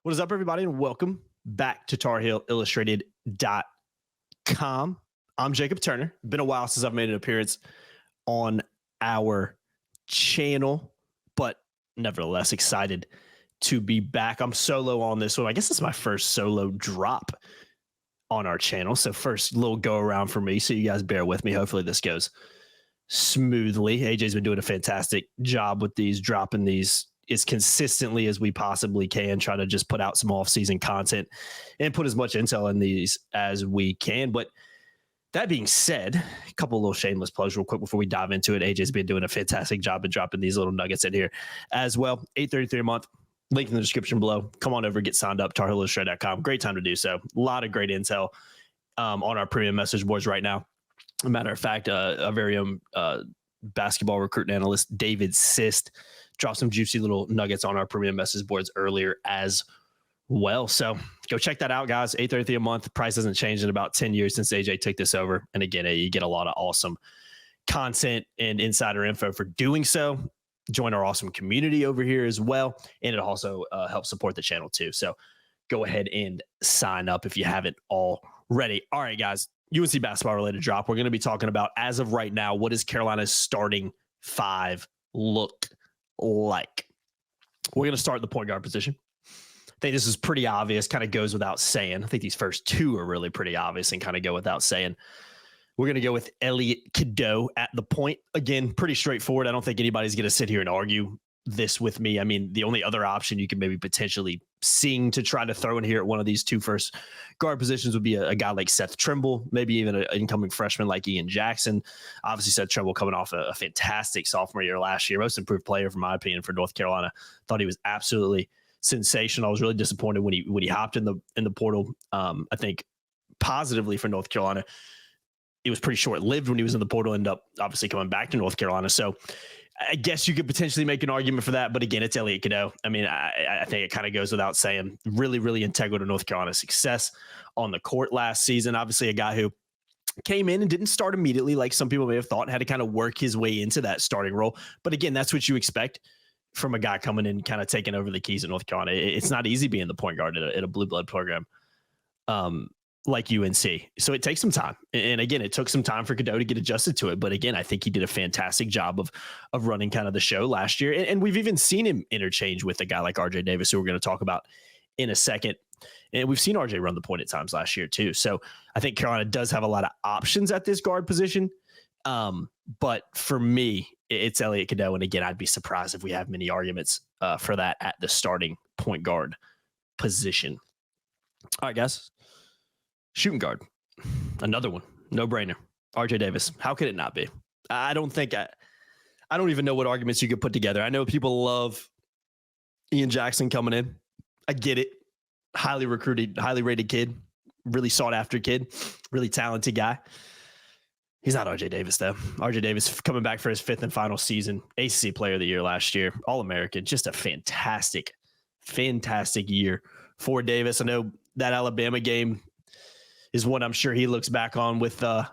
What is up, everybody, and welcome back to TarHeelIllustrated.com. I'm Jacob Turner. Been a while since I've made an appearance on our channel, but nevertheless excited to be back. I'm solo on this one. I guess it's my first solo drop on our channel. So first little go around for me. So you guys bear with me. Hopefully this goes smoothly. AJ's been doing a fantastic job with these, dropping these as consistently as we possibly can, try to just put out some off-season content and put as much intel in these as we can. But that being said, a couple of little shameless plugs real quick before we dive into it. AJ's been doing a fantastic job of dropping these little nuggets in here as well. $8.33 a month. Link in the description below. Come on over, get signed up, TarHeelIllustrated.com. Great time to do so. A lot of great intel on our premium message boards right now. As a matter of fact, our very own basketball recruiting analyst, David Sist, dropped some juicy little nuggets on our premium message boards earlier as well. So go check that out, guys. $8.33 a month. The price hasn't changed in about 10 years since AJ took this over. And again, you get a lot of awesome content and insider info for doing so. Join our awesome community over here as well. And it also helps support the channel too. So go ahead and sign up if you haven't already. All right, guys. UNC basketball related drop. We're going to be talking about, as of right now, what does Carolina's starting five look like? We're going to start at the point guard position. I think this is pretty obvious, kind of goes without saying. I think these first two are really pretty obvious and kind of go without saying. We're going to go with Elliot Cadeau at the point. Again, pretty straightforward. I don't think anybody's going to sit here and argue this with me. I mean, the only other option you could maybe potentially sing to try to throw in here at one of these two first guard positions would be a guy like Seth Trimble, maybe even an incoming freshman like Ian Jackson. Obviously, Seth Trimble coming off a fantastic sophomore year last year, most improved player, from my opinion, for North Carolina. Thought he was absolutely sensational. I was really disappointed when he hopped in the portal. I think positively for North Carolina, it was pretty short-lived when he was in the portal, ended up obviously coming back to North Carolina. So I guess you could potentially make an argument for that. But again, it's Elliot Cadeau. I mean, I think it kind of goes without saying. Really, really integral to North Carolina's success on the court last season. Obviously, a guy who came in and didn't start immediately like some people may have thought, had to kind of work his way into that starting role. But again, that's what you expect from a guy coming in, kind of taking over the keys at North Carolina. It's not easy being the point guard at a blue blood program like UNC. So it takes some time. And again, it took some time for Cadeau to get adjusted to it. But again, I think he did a fantastic job of running kind of the show last year. And we've even seen him interchange with a guy like RJ Davis, who we're going to talk about in a second. And we've seen RJ run the point at times last year too. So I think Carolina does have a lot of options at this guard position. But for me, it's Elliot Cadeau. And again, I'd be surprised if we have many arguments for that at the starting point guard position. All right, guys. Shooting guard, another one, no brainer. RJ Davis. How could it not be? I don't even know what arguments you could put together. I know people love Ian Jackson coming in. I get it. Highly recruited, highly rated kid, really sought after kid, really talented guy. He's not RJ Davis though. RJ Davis coming back for his fifth and final season, ACC Player of the Year last year, All-American. Just a fantastic year for Davis. I know that Alabama game is one I'm sure he looks back on with a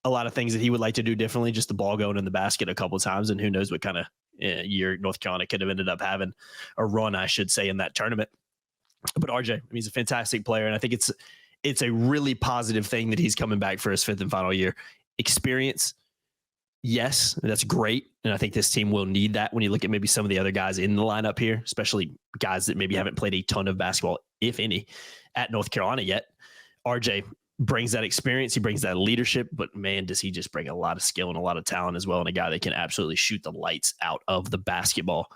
lot of things that he would like to do differently, just the ball going in the basket a couple of times, and who knows what kind of year North Carolina could have ended up having, a run, I should say, in that tournament. But RJ, I mean, he's a fantastic player, and I think it's a really positive thing that he's coming back for his fifth and final year. Experience, yes, that's great, and I think this team will need that when you look at maybe some of the other guys in the lineup here, especially guys that maybe haven't played a ton of basketball, if any, at North Carolina yet. RJ brings that experience. He brings that leadership, but man, does he just bring a lot of skill and a lot of talent as well. And a guy that can absolutely shoot the lights out of the basketball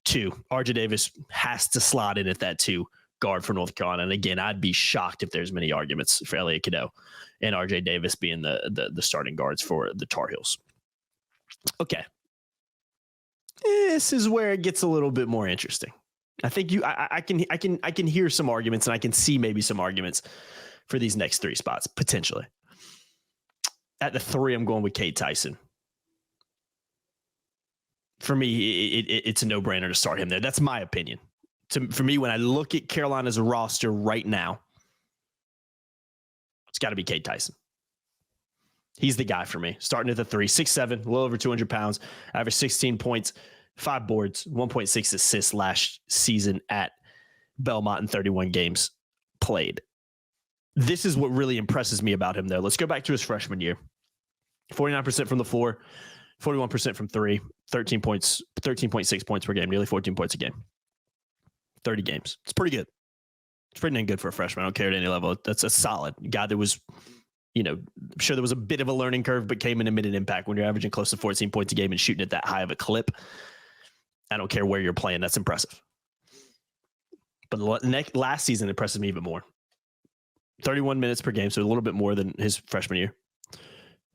too. RJ Davis has to slot in at that two guard for North Carolina. And again, I'd be shocked if there's many arguments for Elliot Cadeau and RJ Davis being the starting guards for the Tar Heels. Okay. This is where it gets a little bit more interesting. I think I can hear some arguments, and I can see maybe some arguments for these next three spots, potentially. At the 3, I'm going with Cade Tyson. For me, it's a no-brainer to start him there. That's my opinion. For me, when I look at Carolina's roster right now, it's got to be Cade Tyson. He's the guy for me. Starting at the 3, 6'7", a little over 200 pounds, averaged 16 points, 5 boards, 1.6 assists last season at Belmont in 31 games played. This is what really impresses me about him, though. Let's go back to his freshman year. 49% from the floor, 41% from three, 13 points, 13.6 points per game, nearly 14 points a game. 30 games. It's pretty good. It's pretty dang good for a freshman. I don't care at any level. That's a solid guy that was, I'm sure there was a bit of a learning curve, but came in and made an impact. When you're averaging close to 14 points a game and shooting at that high of a clip, I don't care where you're playing. That's impressive. But last season impresses me even more. 31 minutes per game, so a little bit more than his freshman year.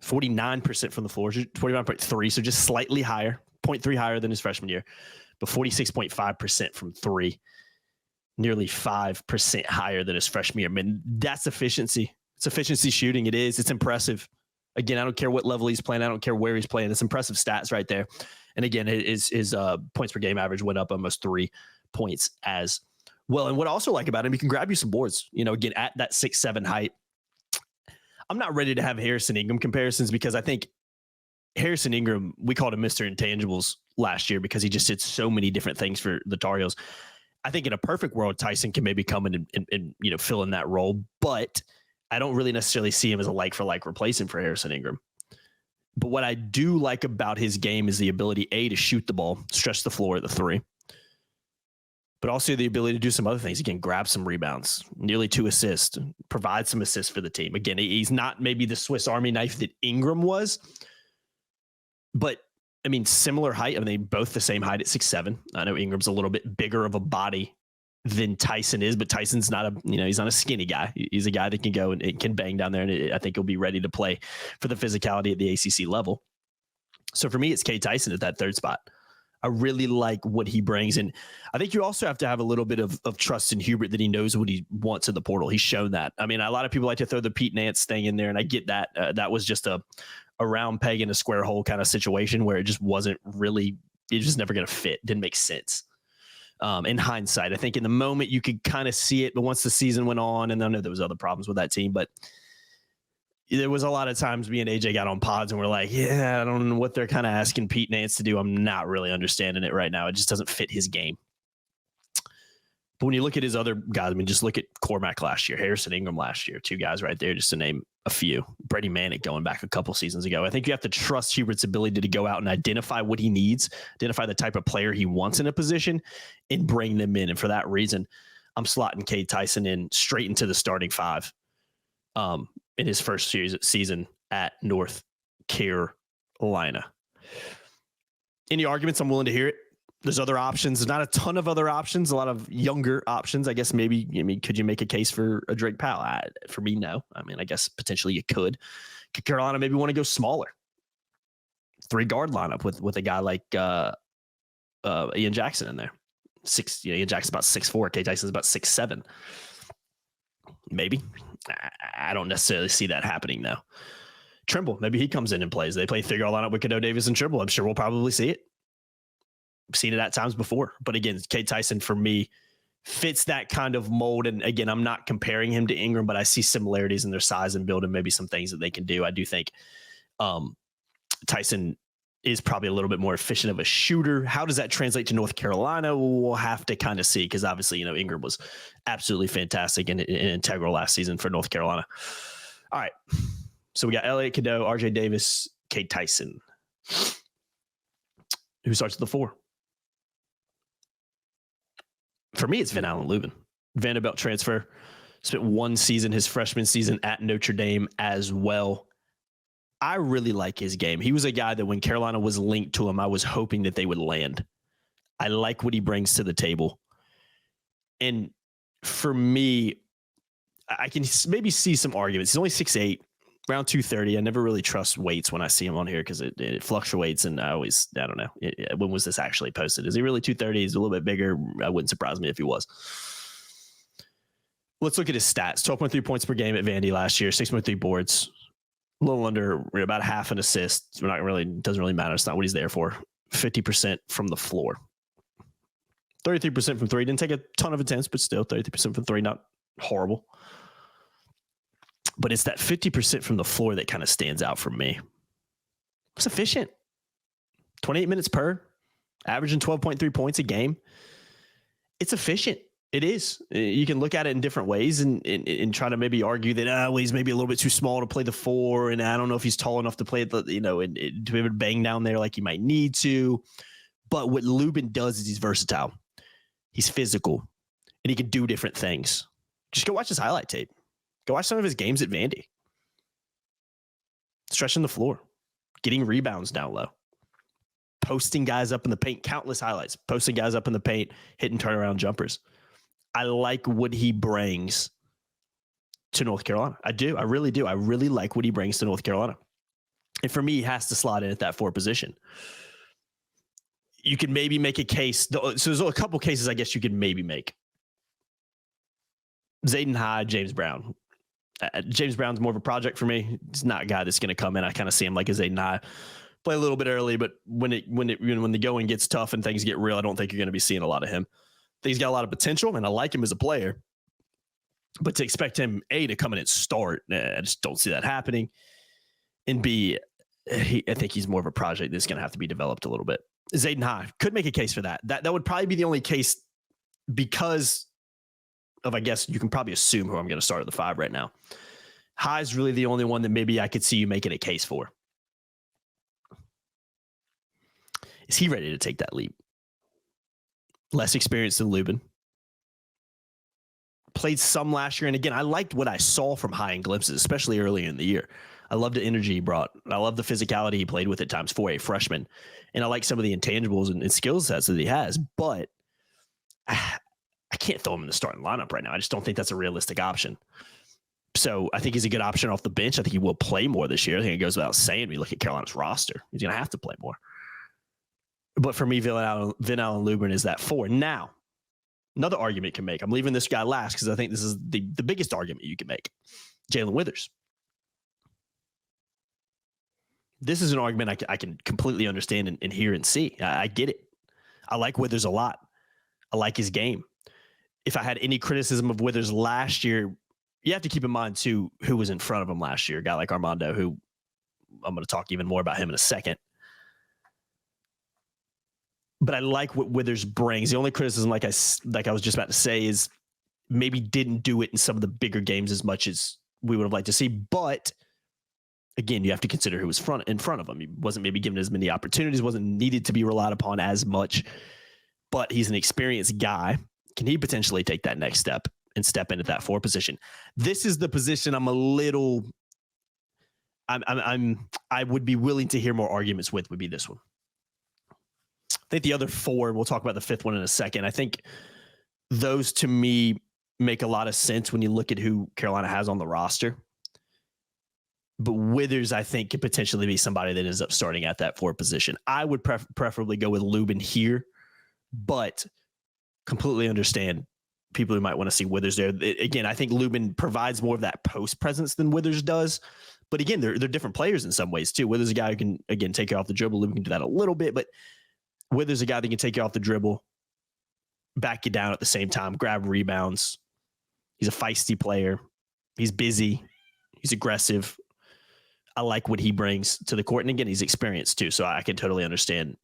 49% from the floor, 49.3, so just slightly higher, 0.3 higher than his freshman year, but 46.5% from three, nearly 5% higher than his freshman year. I mean, that's efficiency. It's efficiency shooting. It is. It's impressive. Again, I don't care what level he's playing. I don't care where he's playing. It's impressive stats right there. And again, his points per game average went up almost 3 points as well. And what I also like about him, he can grab you some boards, again, at that 6'7" height. I'm not ready to have Harrison Ingram comparisons because I think Harrison Ingram, we called him Mr. Intangibles last year because he just did so many different things for the Tar Heels. I think in a perfect world, Tyson can maybe come in and fill in that role, but I don't really necessarily see him as a like-for-like replacement for Harrison Ingram. But what I do like about his game is the ability, A, to shoot the ball, stretch the floor at the three, but also the ability to do some other things. Again, grab some rebounds, nearly 2 assists, provide some assists for the team. Again, he's not maybe the Swiss Army knife that Ingram was, but I mean, similar height. I mean, they both the same height at 6'7". I know Ingram's a little bit bigger of a body than Tyson is, but Tyson's not he's not a skinny guy. He's a guy that can go and can bang down there, and I think he'll be ready to play for the physicality at the ACC level. So for me, it's K. Tyson at that third spot. I really like what he brings. And I think you also have to have a little bit of trust in Hubert that he knows what he wants in the portal. He's shown that. I mean, a lot of people like to throw the Pete Nance thing in there, and I get that. That was just a round peg in a square hole kind of situation where it just wasn't really, it was just never going to fit. Didn't make sense. In hindsight, I think in the moment you could kind of see it, but once the season went on, and I know there was other problems with that team, but there was a lot of times me and AJ got on pods and we're like, yeah, I don't know what they're kind of asking Pete Nance to do. I'm not really understanding it right now. It just doesn't fit his game. But when you look at his other guys, I mean, just look at Cormac last year, Harrison Ingram last year, 2 guys right there, just to name a few. Brady Manick going back a couple seasons ago. I think you have to trust Hubert's ability to go out and identify what he needs, identify the type of player he wants in a position, and bring them in. And for that reason, I'm slotting Cade Tyson in straight into the starting 5. In his first season at North Carolina. Any arguments? I'm willing to hear it. There's other options. There's not a ton of other options, a lot of younger options. I guess maybe, could you make a case for a Drake Powell? For me, no. I mean, I guess potentially you could. Could Carolina maybe want to go smaller? 3-guard lineup with a guy like Ian Jackson in there. Ian Jackson's about 6'4". K. Tyson's about 6'7". Maybe. I don't necessarily see that happening, though. Trimble, maybe he comes in and plays. They play 3-guard lineup with Cadeau Davis and Trimble. I'm sure we'll probably see it. I've seen it at times before. But again, K. Tyson, for me, fits that kind of mold. And again, I'm not comparing him to Ingram, but I see similarities in their size and build and maybe some things that they can do. I do think Tyson is probably a little bit more efficient of a shooter. How does that translate to North Carolina? We'll have to kind of see, because obviously, Ingram was absolutely fantastic and integral last season for North Carolina. All right. So we got Elliot Cadeau, RJ Davis, Cade Tyson. Who starts at the 4? For me, it's Van Allen Lubin. Vanderbilt transfer. Spent 1 season, his freshman season at Notre Dame as well. I really like his game. He was a guy that when Carolina was linked to him, I was hoping that they would land. I like what he brings to the table. And for me, I can maybe see some arguments. He's only 6'8", around 230. I never really trust weights when I see him on here because it fluctuates. And I don't know. When was this actually posted? Is he really 230? He's a little bit bigger. It wouldn't surprise me if he was. Let's look at his stats. 12.3 points per game at Vandy last year, 6.3 boards. A little under, about half an assist. Doesn't really matter. It's not what he's there for. 50% from the floor. 33% from 3. Didn't take a ton of attempts, but still 33% from 3. Not horrible. But it's that 50% from the floor that kind of stands out for me. It's efficient. 28 minutes per. Averaging 12.3 points a game. It's efficient. It is. You can look at it in different ways and try to maybe argue that well, he's maybe a little bit too small to play the 4, and I don't know if he's tall enough to play the and to be able to bang down there like he might need to. But what Lubin does is he's versatile. He's physical, and he can do different things. Just go watch his highlight tape. Go watch some of his games at Vandy. Stretching the floor, getting rebounds down low, posting guys up in the paint, countless highlights, posting guys up in the paint, hitting turnaround jumpers. I like what he brings to North Carolina. I do. I really do. I really like what he brings to North Carolina. And for me, he has to slot in at that 4 position. You can maybe make a case. So there's a couple cases I guess you could maybe make. Zayden Hyde, James Brown. James Brown's more of a project for me. He's not a guy that's going to come in. I kind of see him like a Zayden Hyde. Play a little bit early, but when the going gets tough and things get real, I don't think you're going to be seeing a lot of him. He's got a lot of potential, and I like him as a player. But to expect him, A, to come in and start, I just don't see that happening. And B, I think he's more of a project that's going to have to be developed a little bit. Zayden Hyde could make a case for that. That would probably be the only case because of, I guess, you can probably assume who I'm going to start at the 5 right now. Hyde's really the only one that maybe I could see you making a case for. Is he ready to take that leap? Less experienced than Lubin. Played some last year. And again, I liked what I saw from High in glimpses, especially early in the year. I love the energy he brought. I love the physicality he played with at times for a freshman. And I like some of the intangibles and skill sets that he has. But I can't throw him in the starting lineup right now. I just don't think that's a realistic option. So I think he's a good option off the bench. I think he will play more this year. I think it goes without saying. We look at Carolina's roster. He's going to have to play more. But for me, Vin Allen Lubin is that 4. Now, another argument can make. I'm leaving this guy last because I think this is the biggest argument you can make. Jalen Withers. This is an argument I can completely understand and hear and see. I get it. I like Withers a lot. I like his game. If I had any criticism of Withers last year, you have to keep in mind, too, who was in front of him last year. A guy like Armando, who I'm going to talk even more about him in a second. But I like what Withers brings. The only criticism, like I was just about to say, is maybe didn't do it in some of the bigger games as much as we would have liked to see. But again, you have to consider who was in front of him. He wasn't maybe given as many opportunities, wasn't needed to be relied upon as much. But he's an experienced guy. Can he potentially take that next step and step into that 4 position? This is the position I would be willing to hear more arguments with. Would be this one. I think the other 4, we'll talk about the 5th one in a second. I think those to me make a lot of sense when you look at who Carolina has on the roster. But Withers, I think, could potentially be somebody that ends up starting at that 4 position. I would preferably go with Lubin here, but completely understand people who might want to see Withers there. Again, I think Lubin provides more of that post presence than Withers does. But again, they're different players in some ways too. Withers is a guy who can, again, take you off the dribble. Lubin can do that a little bit, but Withers is a guy that can take you off the dribble, back you down at the same time, grab rebounds. He's a feisty player. He's busy. He's aggressive. I like what he brings to the court. And again, he's experienced too. So I can totally understand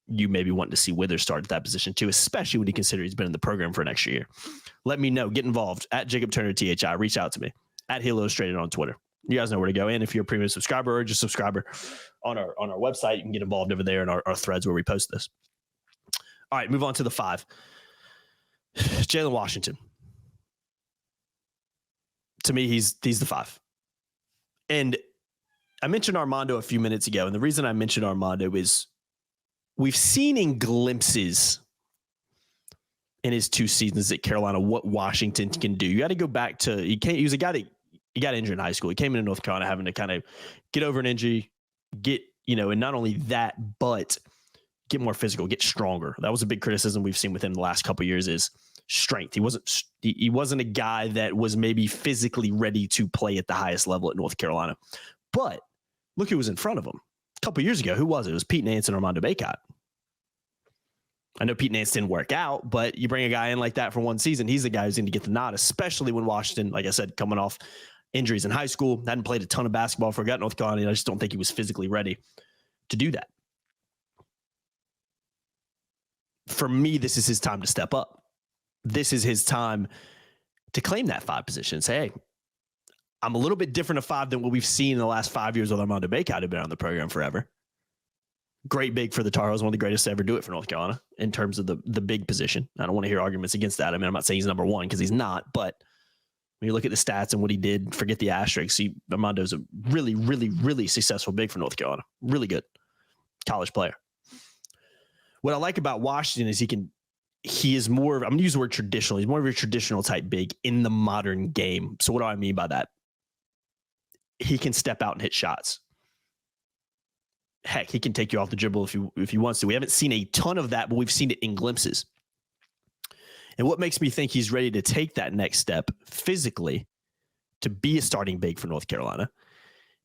you maybe wanting to see Withers start at that position too, especially when you consider he's been in the program for an extra year. Let me know. Get involved at Jacob Turner THI. Reach out to me at Heel Illustrated on Twitter. You guys know where to go in. If you're a premium subscriber or just subscriber on our website, you can get involved over there in our threads where we post this. All right, move on to the 5. Jalen Washington. To me, he's the 5. And I mentioned Armando a few minutes ago, and the reason I mentioned Armando is we've seen in glimpses in his 2 seasons at Carolina what Washington can do. You got to go back to he was a guy that he got injured in high school. He came into North Carolina having to kind of get over an injury, and not only that, but get more physical, get stronger. That was a big criticism we've seen with him the last couple of years is strength. He wasn't a guy that was maybe physically ready to play at the highest level at North Carolina. But look who was in front of him. A couple of years ago, who was it? It was Pete Nance and Armando Bacot. I know Pete Nance didn't work out, but you bring a guy in like that for one season, he's the guy who's going to get the nod, especially when Washington, like I said, coming off injuries in high school, hadn't played a ton of basketball for North Carolina. I just don't think he was physically ready to do that. For me, this is his time to step up. this is his time to claim that 5 position and say, hey, I'm a little bit different of 5 than what we've seen in the last 5 years with Armando Bacot, who've been on the program forever. Great big for the Tar Heels, one of the greatest to ever do it for North Carolina in terms of the big position. I don't want to hear arguments against that. I mean, I'm not saying he's number 1 because he's not, but when you look at the stats and what he did, forget the asterisks. Armando's a really, really, really successful big for North Carolina. Really good college player. What I like about Washington is he is more, I'm going to use the word traditional. He's more of a traditional type big in the modern game. So what do I mean by that? He can step out and hit shots. Heck, he can take you off the dribble if he wants to. We haven't seen a ton of that, but we've seen it in glimpses. And what makes me think he's ready to take that next step physically to be a starting big for North Carolina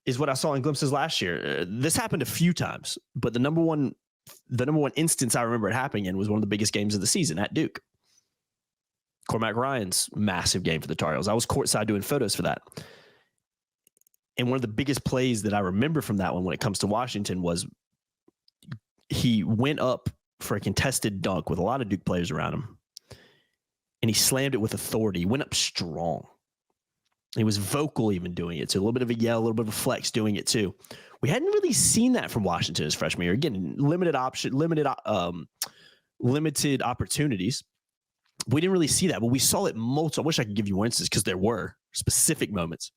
is what I saw in glimpses last year. This happened a few times, but the number one instance I remember it happening in was one of the biggest games of the season at Duke. Cormac Ryan's massive game for the Tar Heels. I was courtside doing photos for that. And one of the biggest plays that I remember from that one when it comes to Washington was he went up for a contested dunk with a lot of Duke players around him. And he slammed it with authority. He went up strong. He was vocal even doing it too. A little bit of a yell, a little bit of a flex doing it too. We hadn't really seen that from Washington his freshman year. Again, limited opportunities. We didn't really see that, but we saw it multiple. I wish I could give you more instances because there were specific moments.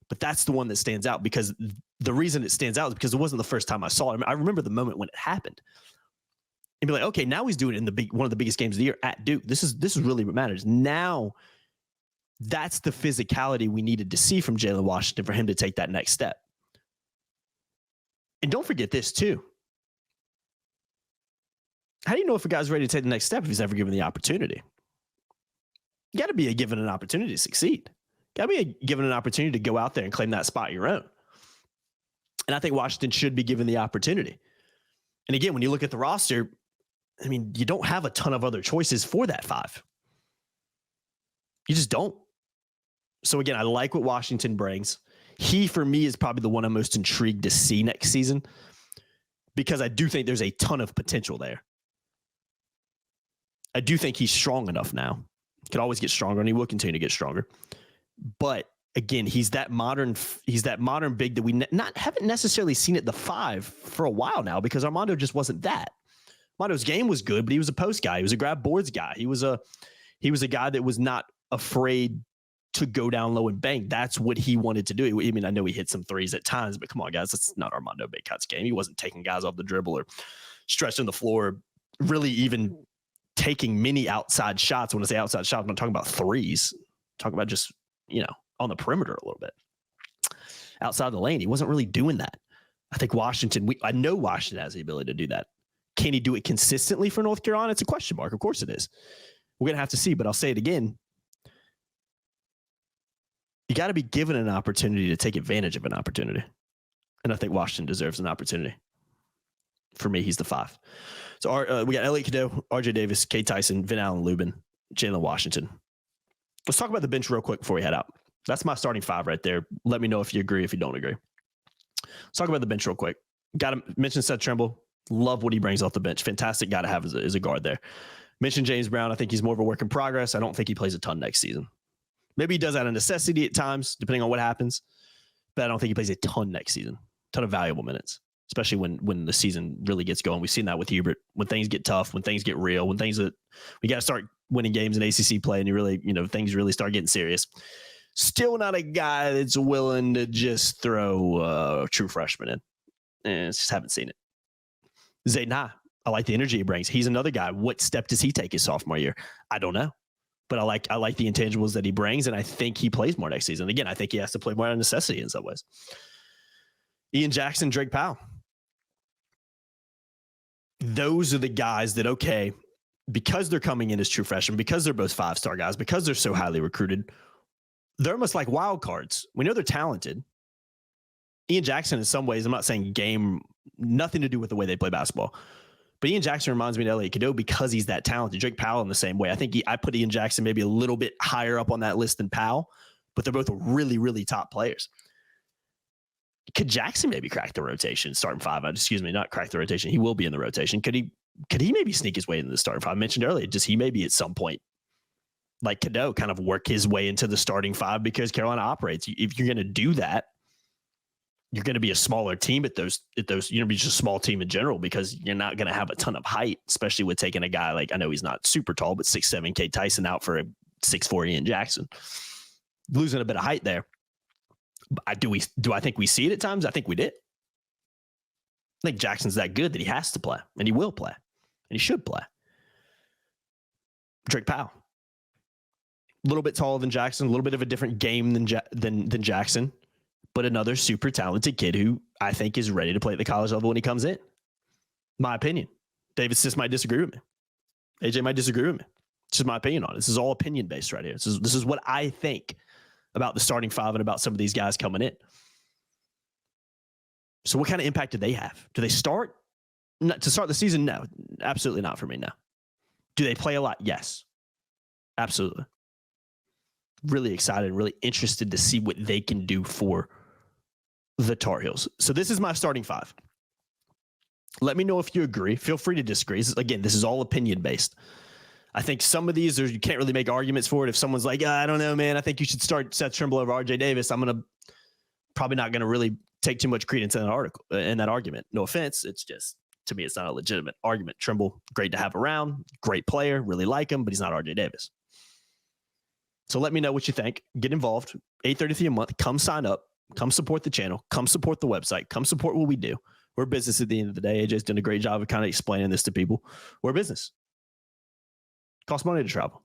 But that's the one that stands out because the reason it stands out is because it wasn't the first time I saw it. I remember the moment when it happened. And be like, okay, now he's doing it in one of the biggest games of the year at Duke. This is really what matters. Now, that's the physicality we needed to see from Jalen Washington for him to take that next step. And don't forget this too. How do you know if a guy's ready to take the next step if he's ever given the opportunity? You got to be given an opportunity to succeed. Got to be given an opportunity to go out there and claim that spot your own. And I think Washington should be given the opportunity. And again, when you look at the roster, I mean, you don't have a ton of other choices for that 5. You just don't. So again, I like what Washington brings. He, for me, is probably the one I'm most intrigued to see next season because I do think there's a ton of potential there. I do think he's strong enough now. He can always get stronger, and he will continue to get stronger. But again, he's that modern big that we haven't necessarily seen at the 5 for a while now because Armando just wasn't that. Armando's game was good, but he was a post guy. He was a grab boards guy. He was a guy that was not afraid to go down low and bang. That's what he wanted to do. I mean, I know he hit some threes at times, but come on, guys, that's not Armando Bacot's game. He wasn't taking guys off the dribble or stretching the floor, really even taking many outside shots. When I say outside shots, I'm not talking about threes. I'm talking about just, on the perimeter a little bit. Outside the lane, he wasn't really doing that. I think I know Washington has the ability to do that. Can he do it consistently for North Carolina? It's a question mark. Of course it is. We're going to have to see, but I'll say it again. You got to be given an opportunity to take advantage of an opportunity. And I think Washington deserves an opportunity. For me, he's the 5. So we got Elliot Cadeau, RJ Davis, Kate Tyson, Vin Allen Lubin, Jalen Washington. Let's talk about the bench real quick before we head out. That's my starting 5 right there. Let me know if you agree, if you don't agree. Let's talk about the bench real quick. Got to mention Seth Trimble. Love what he brings off the bench. Fantastic guy to have as a guard there. Mention James Brown. I think he's more of a work in progress. I don't think he plays a ton next season. Maybe he does out of necessity at times, depending on what happens. But I don't think he plays a ton next season. A ton of valuable minutes, especially when the season really gets going. We've seen that with Hubert. When things get tough, when things get real, when we got to start winning games in ACC play and you really, things really start getting serious. Still not a guy that's willing to just throw a true freshman in. And just haven't seen it. Zayden, I like the energy he brings. He's another guy. What step does he take his sophomore year? I don't know. But I like the intangibles that he brings, and I think he plays more next season. Again, I think he has to play more out of necessity in some ways. Ian Jackson, Drake Powell. Those are the guys that, okay, because they're coming in as true freshmen, because they're both 5-star guys, because they're so highly recruited, they're almost like wild cards. We know they're talented. Ian Jackson, in some ways, I'm not saying game, nothing to do with the way they play basketball. But Ian Jackson reminds me of Elliot Cadeau because he's that talented. Drake Powell in the same way. I think I put Ian Jackson maybe a little bit higher up on that list than Powell, but they're both really, really top players. Could Jackson maybe crack the rotation, starting 5? Not crack the rotation. He will be in the rotation. Could he maybe sneak his way into the starting 5? I mentioned earlier, does he maybe at some point like Cadeau kind of work his way into the starting five because Carolina operates. If you're going to do that, you're going to be a smaller team at those, you're going to be just a small team in general because you're not going to have a ton of height, especially with taking a guy like, I know he's not super tall, but 6'7" K Tyson out for a 6'4" Ian Jackson. Losing a bit of height there. Do I think we see it at times? I think we did. I think Jackson's that good that he has to play, and he will play, and he should play. Drake Powell. A little bit taller than Jackson, a little bit of a different game than Jackson, but another super talented kid who I think is ready to play at the college level when he comes in. My opinion. David Sis might disagree with me. AJ might disagree with me. It's just my opinion on it. This is all opinion based right here. This is what I think about the starting five and about some of these guys coming in. So what kind of impact do they have? Do they start? To start the season? No. Absolutely not for me, no. Do they play a lot? Yes. Absolutely. Really excited, really interested to see what they can do for the Tar Heels. So this is my starting five. Let me know if you agree. Feel free to disagree. Again, this is all opinion based. I think some of these, you can't really make arguments for it. If someone's like, I don't know, man, I think you should start Seth Trimble over RJ Davis, I'm probably not going to really take too much credence in that argument. No offense. It's just, to me, it's not a legitimate argument. Trimble, great to have around, great player, really like him, but he's not RJ Davis. So let me know what you think. Get involved. $8.33 a month. Come sign up. Come support the channel. Come support the website. Come support what we do. We're a business at the end of the day. AJ's done a great job of kind of explaining this to people. We're a business. Costs money to travel.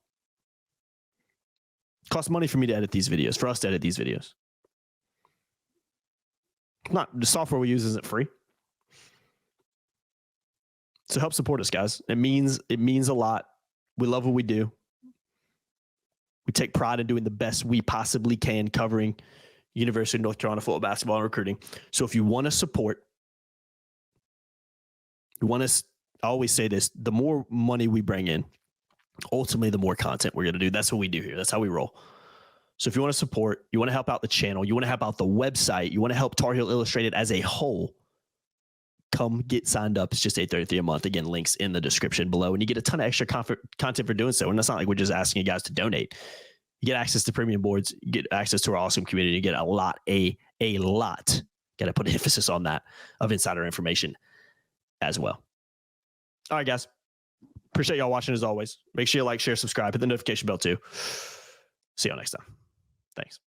Costs money for me to edit these videos, for us to edit these videos. The software we use isn't free. So help support us, guys. It means a lot. We love what we do. We take pride in doing the best we possibly can covering University of North Carolina football, basketball, and recruiting. So if you want to support, I always say this, the more money we bring in, ultimately the more content we're going to do. That's what we do here. That's how we roll. So if you want to support, you want to help out the channel, you want to help out the website, you want to help Tar Heel Illustrated as a whole, come get signed up. It's just $8.33 a month. Again, links in the description below. And you get a ton of extra content for doing so. And that's not like we're just asking you guys to donate. You get access to premium boards, you get access to our awesome community, you get a lot, got to put emphasis on that, of insider information as well. All right, guys. Appreciate y'all watching as always. Make sure you like, share, subscribe, hit the notification bell too. See y'all next time. Thanks.